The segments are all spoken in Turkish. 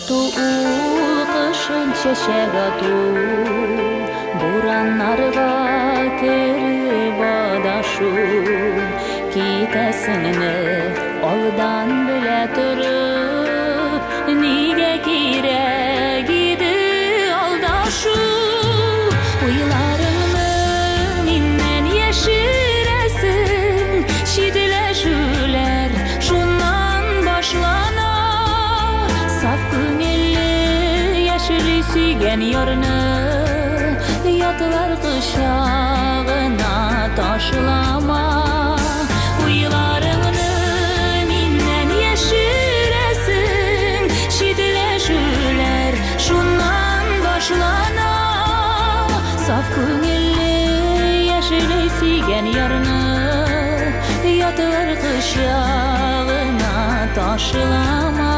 Tutul kışın çeşek atu, buranlarga kerip adaşu. Kitesini oldan bile turup, nige kirek idi aldaşu. Uylarını minnen yeşiresin, şidileşüler şundan başlana. Saf köngilli yeşili süygen yarını, yatılar kışağına taşılama. Uylarını minnen yeşiresin, şidileşüler şundan başlana. Saf köngilli yeşili süygen yarını, yatılar kışağına taşılama.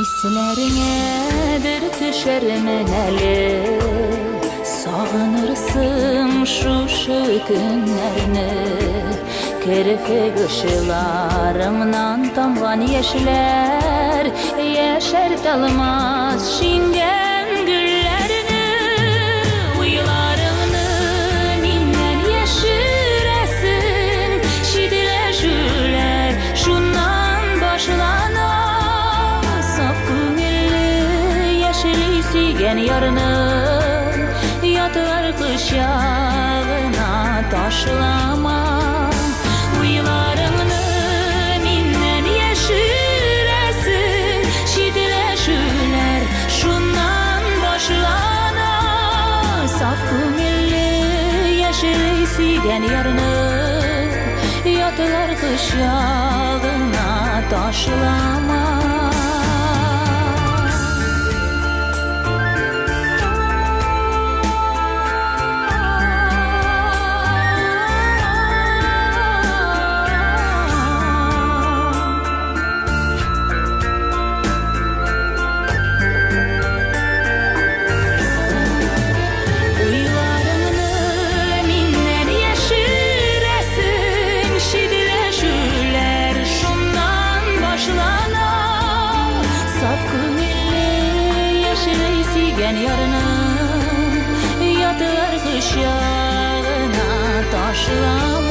İslerine düşer meneli, sağınırsın şu günlerini. Kerfe kışlarımdan tamgan yeşiller, yeşertalmaz şingen güllerini. Uylarını minnen yeşiresin, şidileşüler şundan başlana. Süygen yarını, yatılar kışağına taşlama. Uylarını minnen yeşiresin, şidileşüler şundan başlana. Saf köngilli yeşili süygen yarını, yatılar kışağına taşlama. Süygen yarını, yatılar kışağına taşlama.